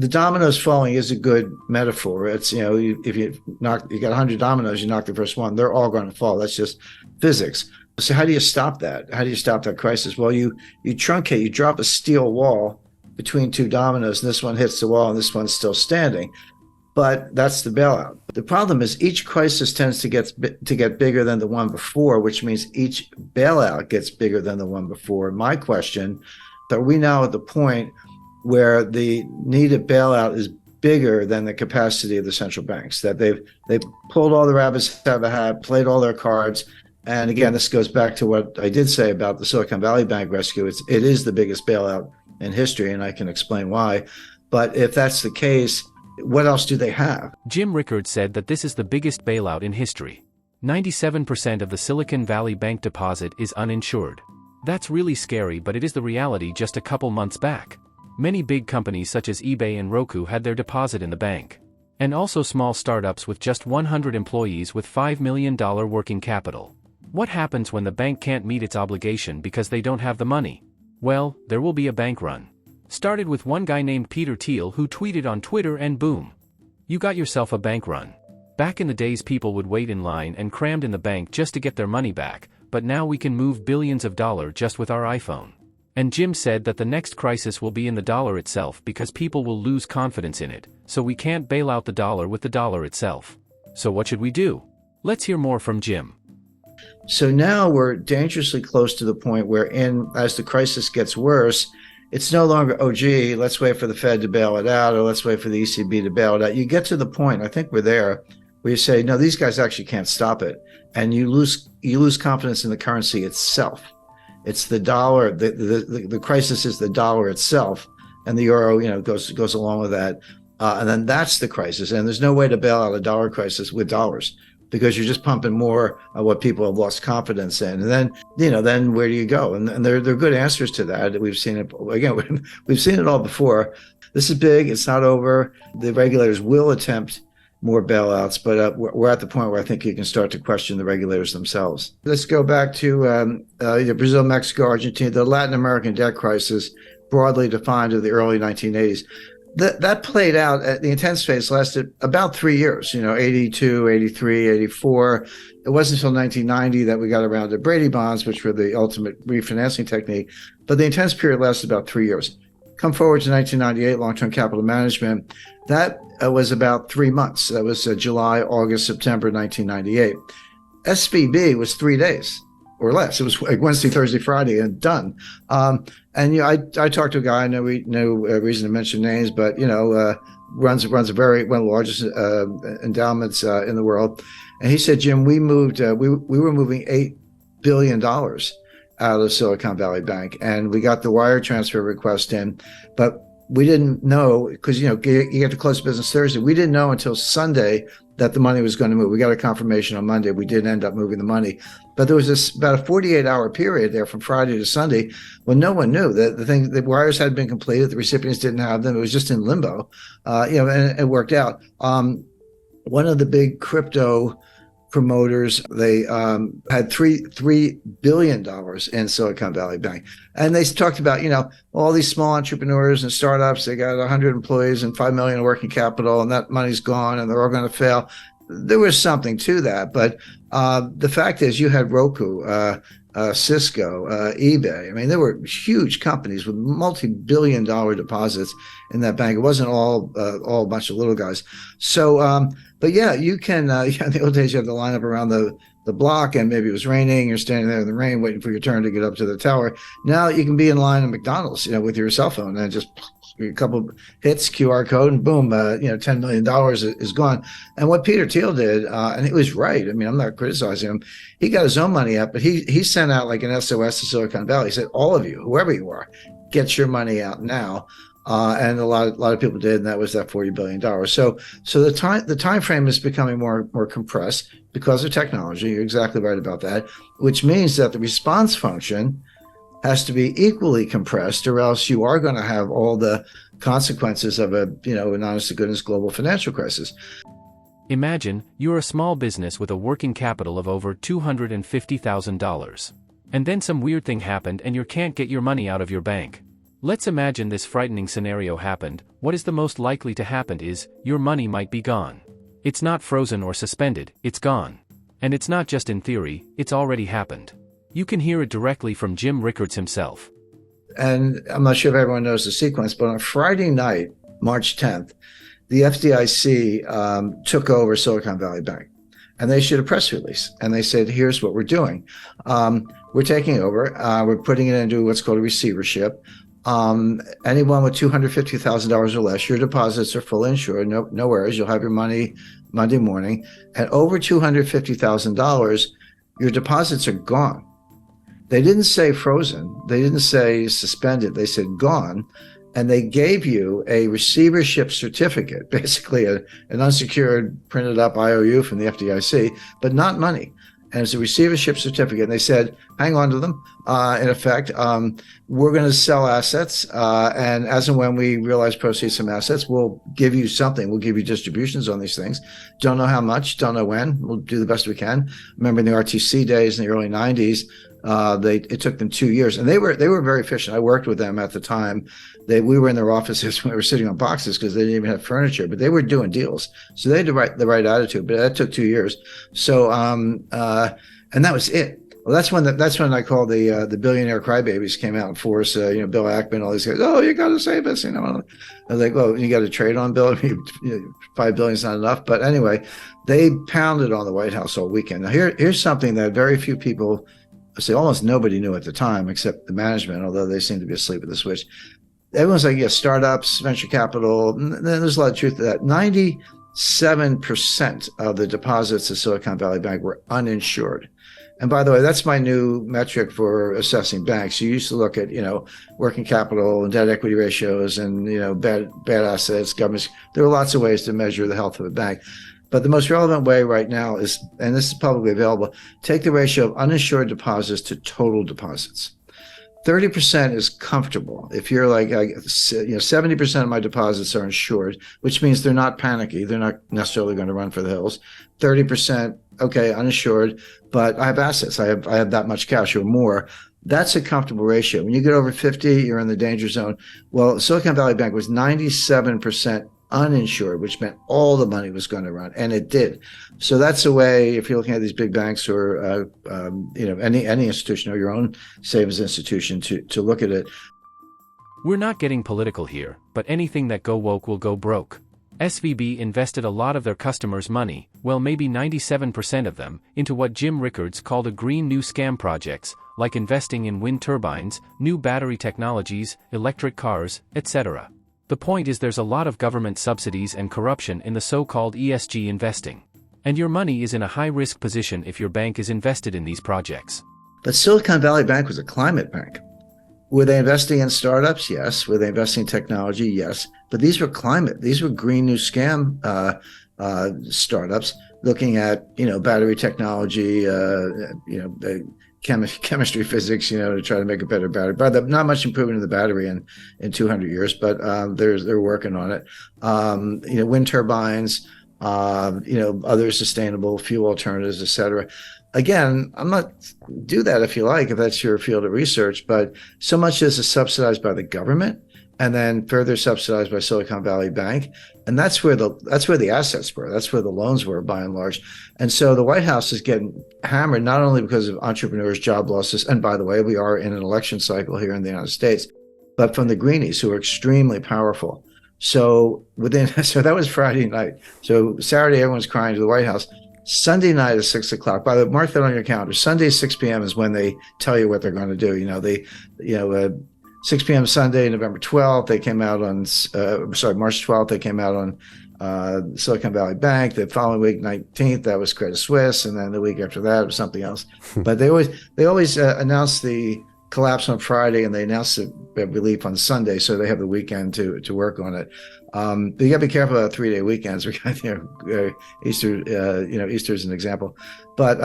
the dominoes falling is a good metaphor. It's, if you got 100 dominoes, you knock the first one, they're all going to fall. That's just physics. So how do you stop that? How do you stop that crisis? Well, you truncate, you drop a steel wall between two dominoes, and this one hits the wall and this one's still standing. But that's the bailout. The problem is each crisis tends to get bigger than the one before, which means each bailout gets bigger than the one before. My question, are we now at the point where the needed bailout is bigger than the capacity of the central banks, that they've pulled all the rabbits out of a hat, played all their cards? And again, this goes back to what I did say about the Silicon Valley Bank rescue. It is the biggest bailout in history, and I can explain why. But if that's the case, what else do they have? Jim Rickards said that this is the biggest bailout in history. 97% of the Silicon Valley Bank deposit is uninsured. That's really scary, but it is the reality just a couple months back. Many big companies such as eBay and Roku had their deposit in the bank. And also small startups with just 100 employees with $5 million working capital. What happens when the bank can't meet its obligation because they don't have the money? Well, there will be a bank run. Started with one guy named Peter Thiel who tweeted on Twitter, and boom. You got yourself a bank run. Back in the days, people would wait in line and crammed in the bank just to get their money back, but now we can move billions of dollars just with our iPhone. And Jim said that the next crisis will be in the dollar itself because people will lose confidence in it, so we can't bail out the dollar with the dollar itself. So what should we do? Let's hear more from Jim. So now we're dangerously close to the point where, as the crisis gets worse, it's no longer, oh, gee, let's wait for the Fed to bail it out, or let's wait for the ECB to bail it out. You get to the point, I think we're there, where you say, no, these guys actually can't stop it. And you lose confidence in the currency itself. It's the dollar. The crisis is the dollar itself, and the euro, goes along with that. And then that's the crisis. And there's no way to bail out a dollar crisis with dollars, because you're just pumping more of what people have lost confidence in. And then, then where do you go? And there are good answers to that. We've seen it again. We've seen it all before. This is big. It's not over. The regulators will attempt more bailouts, but we're at the point where I think you can start to question the regulators themselves. Let's go back to Brazil, Mexico, Argentina, the Latin American debt crisis, broadly defined of the early 1980s. That played out, the intense phase lasted about 3 years, 82, 83, 84. It wasn't until 1990 that we got around to Brady bonds, which were the ultimate refinancing technique. But the intense period lasted about 3 years. Come forward to 1998, long-term capital management. That was about 3 months. That was July, August, September 1998. SVB was 3 days or less. It was like Wednesday, Thursday, Friday, and done. And I talked to a guy. I know no reason to mention names, but runs one of the largest endowments in the world. And he said, Jim, we moved. We were moving $8 billion out of Silicon Valley Bank, and we got the wire transfer request in, but we didn't know, because you get to close business Thursday. We didn't know until Sunday that the money was going to move. We got a confirmation on Monday. We didn't end up moving the money, but there was about a 48-hour period there from Friday to Sunday when no one knew that the wires had been completed. The recipients didn't have them. It was just in limbo, and it worked out. One of the big crypto promoters, they had $3 billion in Silicon Valley Bank. And they talked about, all these small entrepreneurs and startups, they got 100 employees and $5 million in working capital, and that money's gone and they're all going to fail. There was something to that. But the fact is, you had Roku, Cisco, eBay. I mean, there were huge companies with multi-billion-dollar deposits in that bank. It wasn't all a bunch of little guys. So, but yeah, you can. In the old days, you had to line up around the block, and maybe it was raining. You're standing there in the rain, waiting for your turn to get up to the tower. Now you can be in line at McDonald's, with your cell phone, and just a couple hits, QR code, and boom, $10 million is gone. And what Peter Thiel did, and he was right. I mean, I'm not criticizing him. He got his own money up, but he sent out like an SOS to Silicon Valley. He said, all of you, whoever you are, get your money out now. And a lot of people did, and that was that $40 billion. So the time frame is becoming more compressed because of technology. You're exactly right about that, which means that the response function has to be equally compressed, or else you are going to have all the consequences of an honest to goodness global financial crisis. Imagine you're a small business with a working capital of over $250,000. And then some weird thing happened and you can't get your money out of your bank. Let's imagine this frightening scenario happened. What is the most likely to happen is, your money might be gone. It's not frozen or suspended, it's gone. And it's not just in theory, it's already happened. You can hear it directly from Jim Rickards himself. And I'm not sure if everyone knows the sequence, but on Friday night, March 10th, the FDIC took over Silicon Valley Bank. And they issued a press release. And they said, here's what we're doing. We're taking over. We're putting it into what's called a receivership. Anyone with $250,000 or less, your deposits are fully insured. No worries. You'll have your money Monday morning. And over $250,000, your deposits are gone. They didn't say frozen. They didn't say suspended. They said gone. And they gave you a receivership certificate, basically an unsecured printed up IOU from the FDIC, but not money. And it's a receivership certificate. And they said, hang on to them. In effect, we're going to sell assets. And as and when we realize proceeds from assets, we'll give you something. We'll give you distributions on these things. Don't know how much, don't know when. We'll do the best we can. Remember in the RTC days in the early 90s, it took them 2 years, and they were very efficient. I worked with them at the time. We were in their offices when we were sitting on boxes because they didn't even have furniture, but they were doing deals. So they had the right attitude, but that took 2 years. So and that was it. Well, that's when I called the billionaire crybabies came out in force. Bill Ackman, all these guys. Oh, you got to save us. I was like, well, you got to trade on Bill. $5 billion is not enough. But anyway, they pounded on the White House all weekend. Now here's something that very few people. See, almost nobody knew at the time except the management, although they seemed to be asleep at the switch. Everyone's like, startups, venture capital. There's a lot of truth to that. 97% of the deposits of Silicon Valley Bank were uninsured. And by the way, that's my new metric for assessing banks. You used to look at, working capital and debt equity ratios and, bad assets, governments. There are lots of ways to measure the health of a bank. But the most relevant way right now is, and this is publicly available, take the ratio of uninsured deposits to total deposits. 30% is comfortable. If you're like, 70% of my deposits are insured, which means they're not panicky. They're not necessarily going to run for the hills. 30%, okay, uninsured, but I have assets. I have that much cash or more. That's a comfortable ratio. When you get over 50, you're in the danger zone. Well, Silicon Valley Bank was 97% uninsured, which meant all the money was going to run, and it did. So that's a way, if you're looking at these big banks or any institution or your own savings institution, to look at it. We're not getting political here, but anything that go woke will go broke. SVB invested a lot of their customers' money, well maybe 97% of them, into what Jim Rickards called a green new scam projects, like investing in wind turbines, new battery technologies, electric cars, etc. The point is there's a lot of government subsidies and corruption in the so-called ESG investing. And your money is in a high-risk position if your bank is invested in these projects. But Silicon Valley Bank was a climate bank. Were they investing in startups? Yes. Were they investing in technology? Yes. But these were climate. These were green new scam startups looking at, battery technology, chemistry, physics, to try to make a better battery. But not much improvement in the battery in 200 years, but they're working on it. Wind turbines, other sustainable fuel alternatives, et cetera. Again, I'm not do that if you like, if that's your field of research, but so much as is subsidized by the government and then further subsidized by Silicon Valley Bank. And that's where the assets were. That's where the loans were by and large. And so the White House is getting hammered, not only because of entrepreneurs, job losses. And by the way, we are in an election cycle here in the United States, but from the greenies who are extremely powerful. So that was Friday night. So Saturday, everyone's crying to the White House. Sunday night at 6 o'clock. By the way, mark that on your calendar. Sunday, 6 p.m. is when they tell you what they're going to do. 6 p.m. Sunday, November 12th, they came out on, March 12th, they came out on Silicon Valley Bank. The following week, 19th, that was Credit Suisse. And then the week after that, it was something else. But they always announce the collapse on Friday and they announce the relief on Sunday. So they have the weekend to work on it. But you got to be careful about 3-day weekends. Easter, Easter's an example. But